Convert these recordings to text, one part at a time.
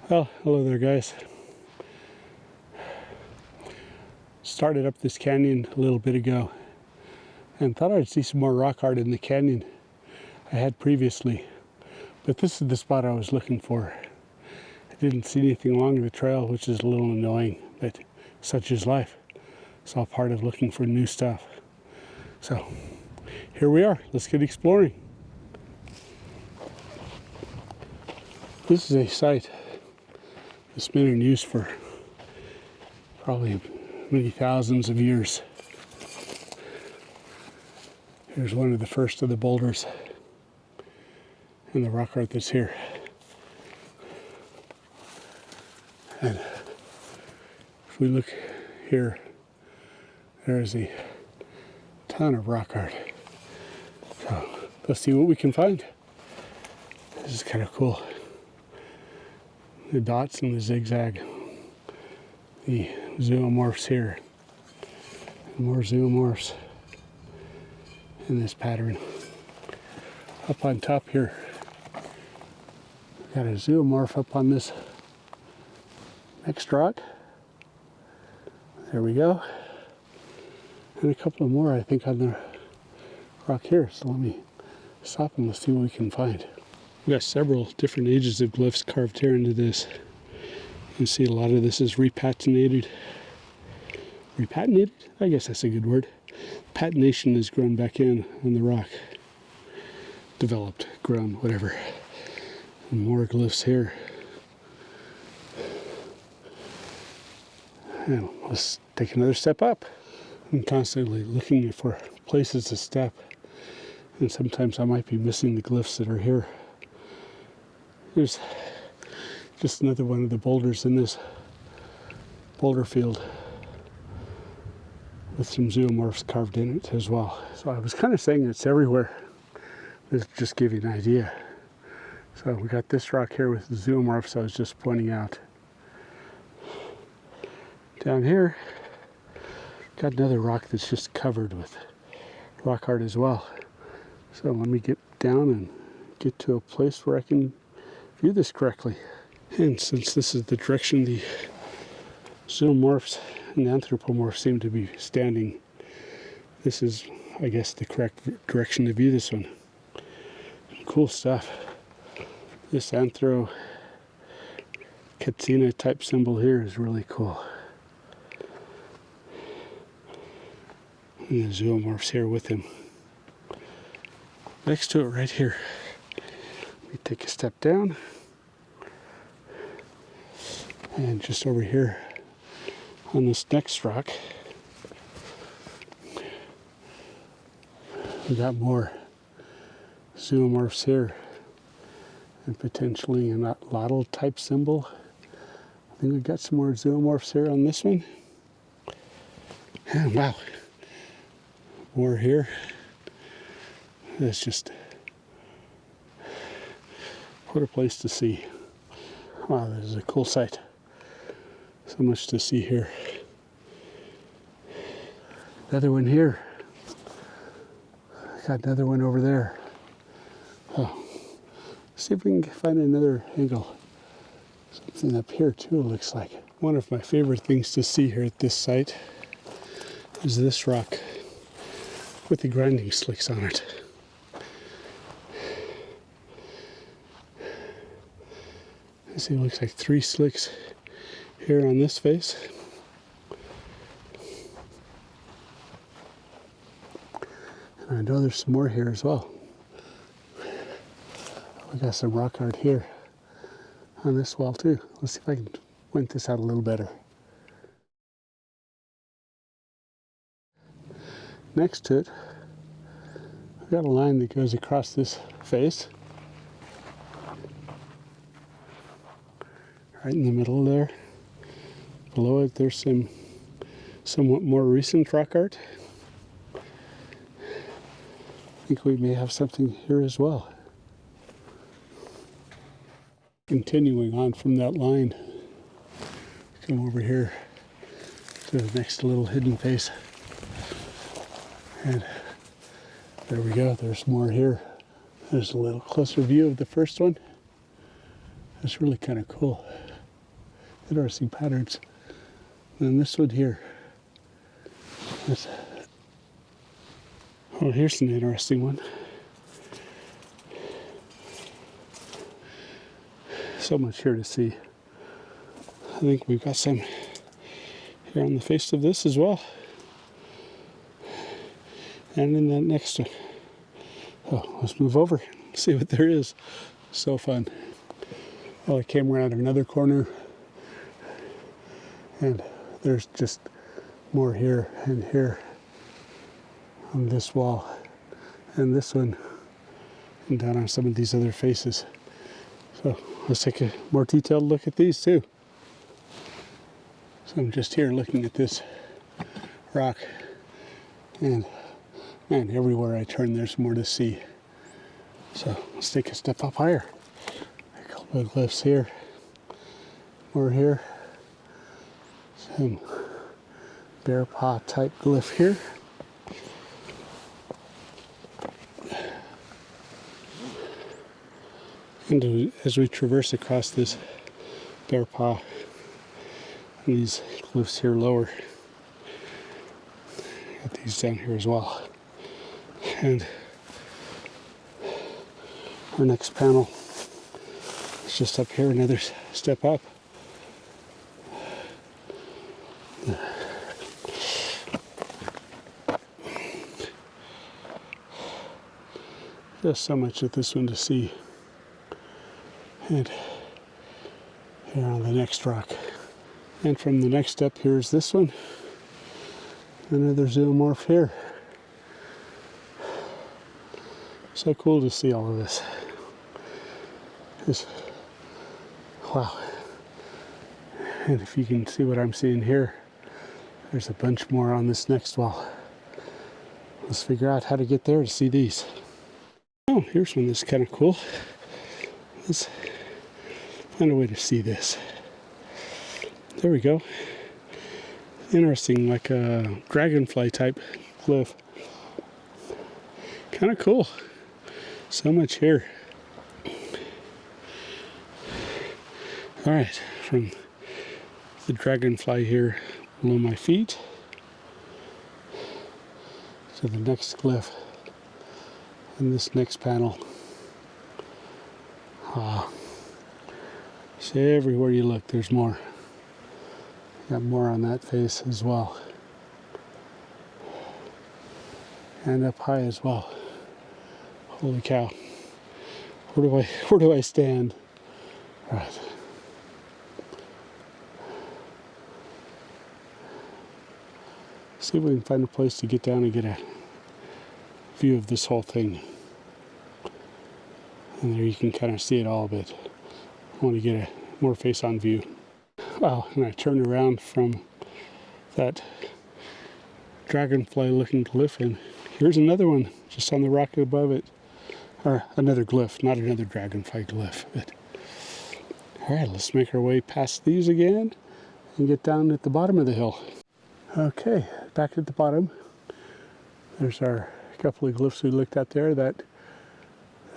Well, hello there guys. Started up this canyon a little bit ago and thought I'd see some more rock art in the canyon I had previously. But this is the spot I was looking for. I didn't see anything along the trail, which is a little annoying, but such is life. It's all part of looking for new stuff. So here we are. Let's get exploring. This is a site that's been in use for probably many thousands of years. Here's one of the first of the boulders and the rock art that's here. And if we look here, there's a ton of rock art. So let's see what we can find. This is kind of cool. The dots and the zigzag, the zoomorphs here, and more zoomorphs in this pattern. Up on top here, got a zoomorph up on this next rock. There we go. And a couple of more, I think, on the rock here. So let me stop and let's see what we can find. We've got several different ages of glyphs carved here into this. You can see a lot of this is repatinated. Repatinated? I guess that's a good word. Patination is grown back in on the rock. Developed, grown, whatever. And more glyphs here. And let's take another step up. I'm constantly looking for places to step. And sometimes I might be missing the glyphs that are here. There's just another one of the boulders in this boulder field with some zoomorphs carved in it as well. So I was kind of saying it's everywhere. Let's just give you an idea. So we got this rock here with the zoomorphs I was just pointing out. Down here, got another rock that's just covered with rock art as well. So let me get down and get to a place where I can view this correctly. And since this is the direction the zoomorphs and the anthropomorphs seem to be standing, this is, I guess, the correct direction to view this one. Cool stuff. This anthro katsina type symbol here is really cool. And the zoomorphs here with him. Next to it right here. We take a step down, and just over here on this next rock, we got more zoomorphs here, and potentially an atlatl type symbol. I think we got some more zoomorphs here on this one. And wow, more here. That's just what a place to see. Wow, this is a cool sight. So much to see here. Another one here. Got another one over there. Oh, see if we can find another angle. Something up here too, it looks like. One of my favorite things to see here at this site is this rock with the grinding slicks on it. See, it looks like 3 slicks here on this face. And I know there's some more here as well. We got some rock art here on this wall too. Let's see if I can point this out a little better. Next to it, we've got a line that goes across this face. Right in the middle there. Below it, there's some somewhat more recent rock art. I think we may have something here as well. Continuing on from that line, come over here to the next little hidden face. And there we go, there's more here. There's a little closer view of the first one. That's really kind of cool. interesting patterns. And this one here. Oh, here's an interesting one. So much here to see. I think we've got some here on the face of this as well. And in that next one. Oh, let's move over, see what there is. So fun. Well, I came around another corner and there's just more here and here on this wall and this one and down on some of these other faces. So let's take a more detailed look at these too. So I'm just here looking at this rock and man, everywhere I turn there's more to see. So let's take a step up higher. A couple of glyphs here, more here, some bear paw type glyph here. And as we traverse across this bear paw, and these glyphs here lower, got these down here as well. And our next panel is just up here, another step up. Just so much of this one to see. And here on the next rock. And from the next step, here's this one. Another zoomorph here. So cool to see all of this. Just, wow. And if you can see what I'm seeing here, there's a bunch more on this next wall. Let's figure out how to get there to see these. Oh, here's one that's kind of cool. Let's find a way to see this. There we go. Interesting, like a dragonfly type glyph. Kind of cool. So much here. All right, from the dragonfly here below my feet to the next glyph in this next panel. So everywhere you look, there's more. Got more on that face as well. And up high as well. Holy cow. Where do I stand? All right. See if we can find a place to get down and get a view of this whole thing. And there you can kind of see it all, but I want to get a more face-on view. Wow, and I turned around from that dragonfly looking glyph and here's another one just on the rock above it. Or another glyph, not another dragonfly glyph. But all right, let's make our way past these again and get down at the bottom of the hill. Okay, back at the bottom. There's our couple of glyphs we looked at there, that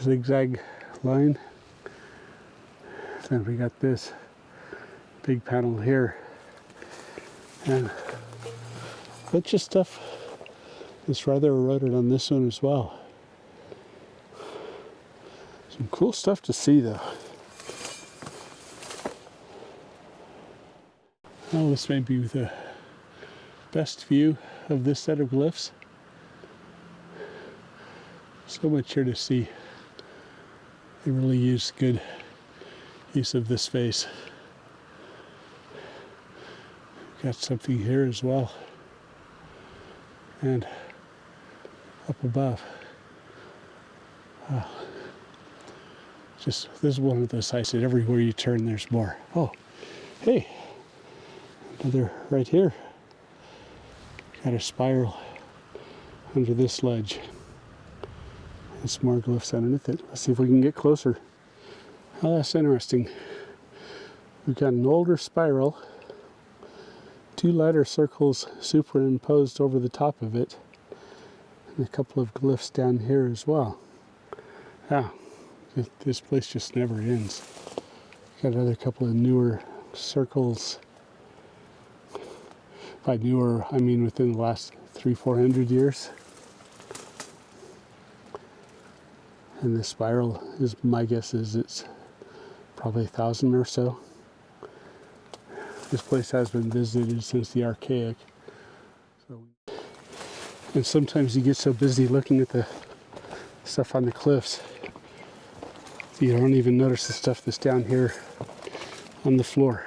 zigzag line. Then we got this big panel here. And a bunch of stuff that's rather eroded on this one as well. Some cool stuff to see though. Well, this may be the best view of this set of glyphs. So much here to see. They really use good use of this face. Got something here as well. And up above. Wow. Just, this is one of those sites that everywhere you turn there's more. Oh, hey, another right here. Got a spiral under this ledge. And some more glyphs underneath it. Let's see if we can get closer. Oh, that's interesting. We've got an older spiral, two lighter circles superimposed over the top of it, and a couple of glyphs down here as well. Wow, this place just never ends. Got another couple of newer circles. By newer, I mean within the last 300-400 years. And this spiral is, my guess is it's probably 1,000 or so. This place has been visited since the Archaic. And sometimes you get so busy looking at the stuff on the cliffs, you don't even notice the stuff that's down here on the floor.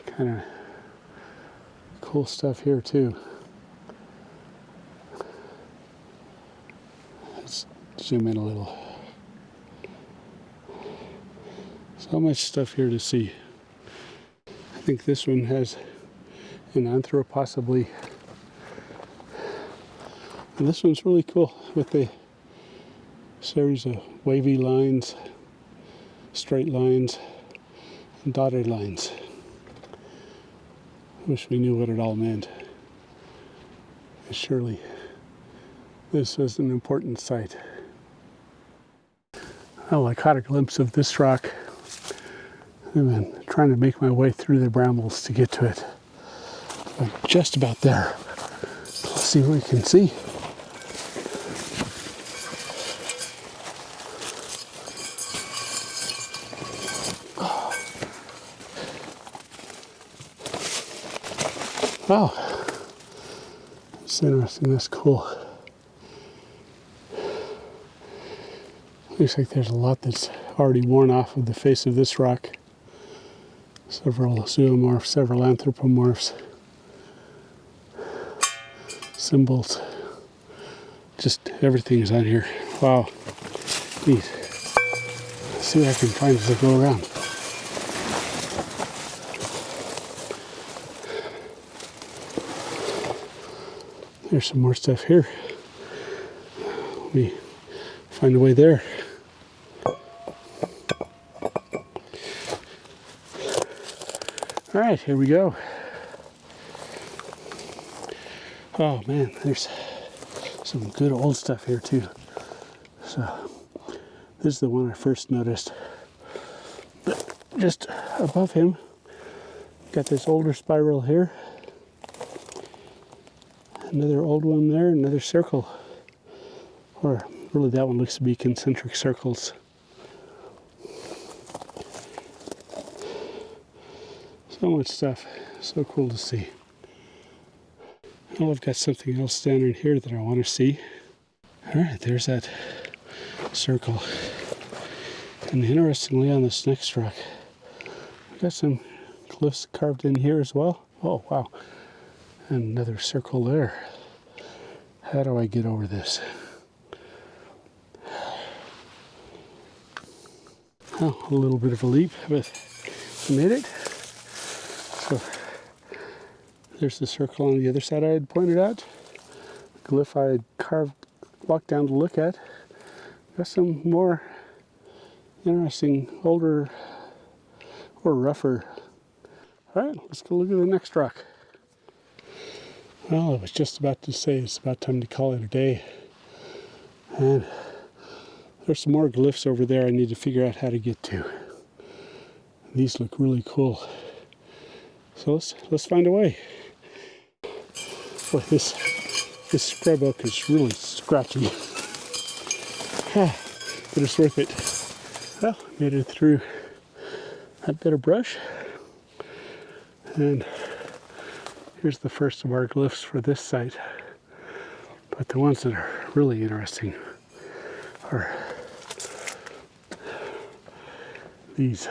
Kind of cool stuff here too. Let's zoom in a little. So much stuff here to see. I think this one has an anther possibly. And this one's really cool with the series of wavy lines, straight lines, and dotted lines. Wish we knew what it all meant. And surely this was an important site. Oh, I caught a glimpse of this rock. I've been trying to make my way through the brambles to get to it. I'm just about there. Let's see what we can see. Wow, it's interesting, that's cool. Looks like there's a lot that's already worn off of the face of this rock. Several zoomorphs, several anthropomorphs, symbols, just everything's on here. Wow, neat. Let's see what I can find as I go around. There's some more stuff here. Let me find a way there. All right, here we go. Oh man, there's some good old stuff here too. So this is the one I first noticed. But just above him, got this older spiral here. Another old one there, another circle. Or really that one looks to be concentric circles. So much stuff, so cool to see. Oh, I've got something else down in here that I want to see. All right, there's that circle. And interestingly, on this next rock, I've got some glyphs carved in here as well. Oh, wow. And another circle there. How do I get over this? Oh, a little bit of a leap, but I made it. So there's the circle on the other side I had pointed out. The glyph I had carved, walked down to look at. Got some more interesting, older or rougher. All right, let's go look at the next rock. Well, I was just about to say it's about time to call it a day. And there's some more glyphs over there I need to figure out how to get to. These look really cool. So let's find a way. Boy, this scrub oak is really scratchy. But it's worth it. Well, made it through that bit of brush. And here's the first of our glyphs for this site. But the ones that are really interesting are these.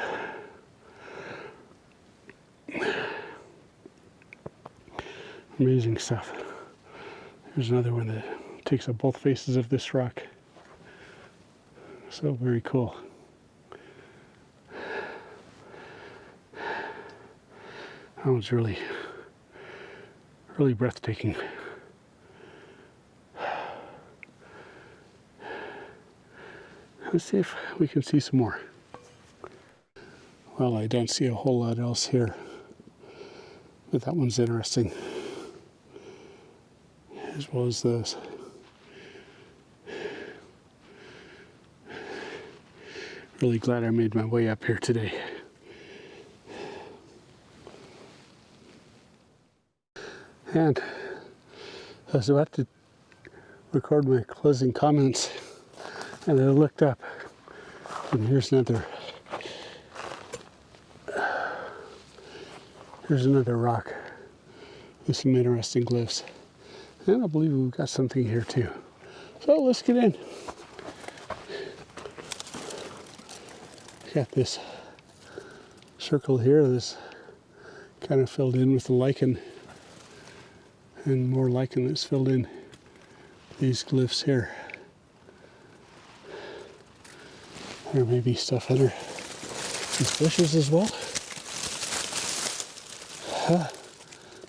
Amazing stuff. Here's another one that takes up both faces of this rock. So very cool. That one's really breathtaking. Let's see if we can see some more. Well, I don't see a whole lot else here, but that one's interesting, as well as those. Really glad I made my way up here today. And I was about to record my closing comments, and I looked up, and here's another rock with some interesting glyphs. And I believe we've got something here too. So let's get in. Got this circle here that's kind of filled in with the lichen, and more lichen that's filled in these glyphs here. There may be stuff under these bushes as well.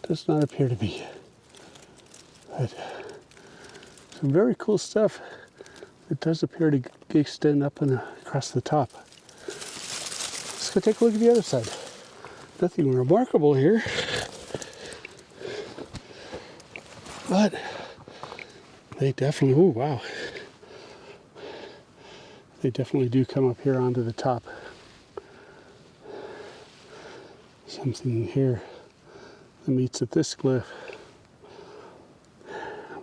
Does not appear to be. But some very cool stuff. It does appear to extend up and across the top. Let's go take a look at the other side. Nothing remarkable here, but they definitely, oh wow, they definitely do come up here onto the top. Something here that meets at this glyph.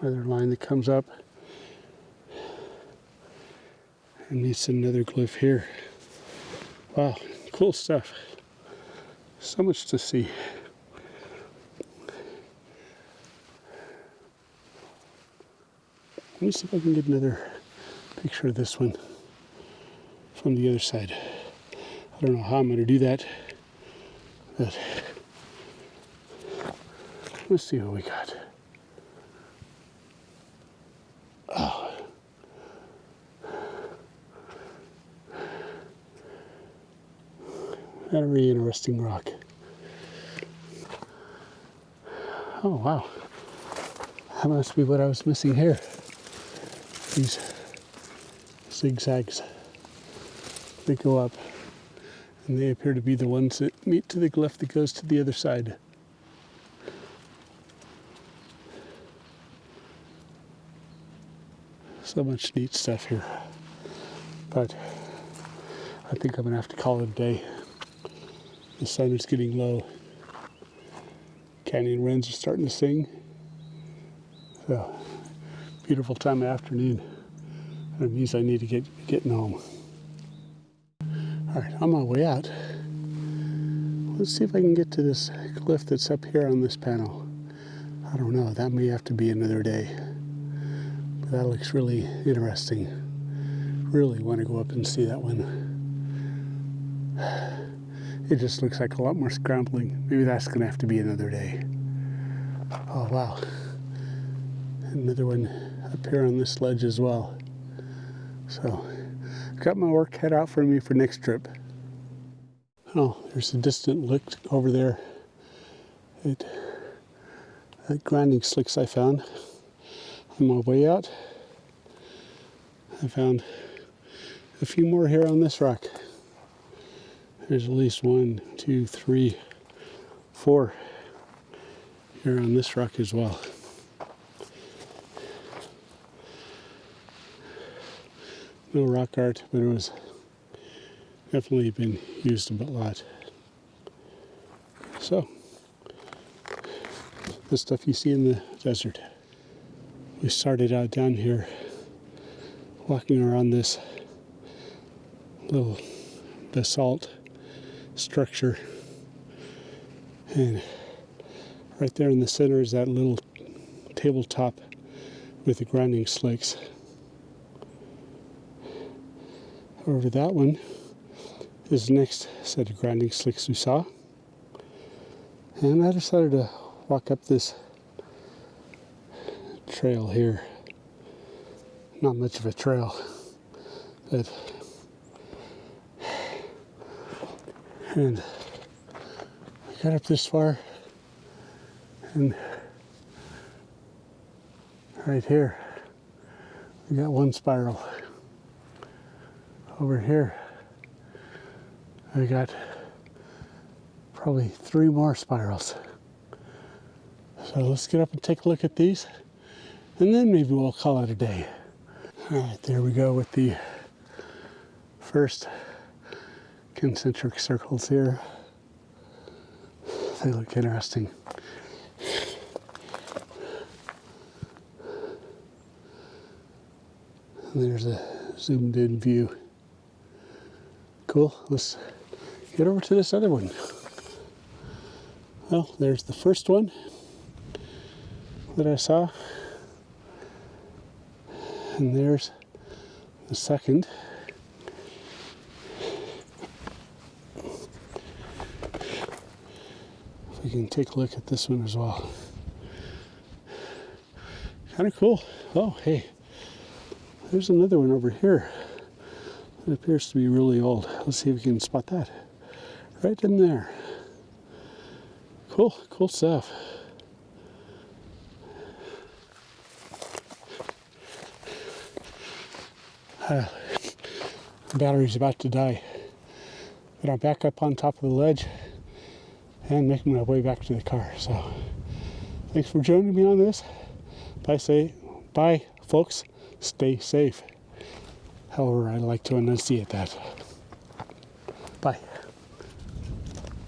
Another line that comes up and meets another glyph here. Wow, cool stuff. So much to see. Let me see if I can get another picture of this one from the other side. I don't know how I'm going to do that, but let's see what we got. Oh. Very interesting rock. Oh wow. That must be what I was missing here. These zigzags. They go up, and they appear to be the ones that meet to the glyph that goes to the other side. So much neat stuff here. But I think I'm gonna have to call it a day. The sun is getting low. Canyon wrens are starting to sing. So, beautiful time of afternoon. That means I need to get getting home. All right, on my way out, let's see if I can get to this glyph that's up here on this panel. I don't know, that may have to be another day. But that looks really interesting. Really want to go up and see that one. It just looks like a lot more scrambling. Maybe that's going to have to be another day. Oh, wow. Another one up here on this ledge as well. So, I've got my work cut out for me for next trip. Oh, there's a distant lick over there. That grinding slicks I found on my way out. I found a few more here on this rock. There's at least 1, 2, 3, 4 here on this rock as well. No rock art, but it was definitely been used a lot. So, the stuff you see in the desert. We started out down here walking around this little basalt structure, and right there in the center is that little tabletop with the grinding slicks. Over that one is the next set of grinding slicks we saw, and I decided to walk up this trail here. Not much of a trail, but and I got up this far, and right here we got one spiral. Over here I got probably 3 more spirals. So let's get up and take a look at these, and then maybe we'll call it a day. All right, there we go with the first concentric circles here. They look interesting. And there's a zoomed in view. Cool. Let's get over to this other one. Well, there's the first one that I saw. And there's the second. If we can take a look at this one as well. Kind of cool. Oh, hey. There's another one over here. It appears to be really old. Let's see if we can spot that. Right in there. Cool, cool stuff. The battery's about to die. But I'm back up on top of the ledge and making my way back to the car. So thanks for joining me on this. Bye, folks. Stay safe. However, I like to enunciate that. Bye.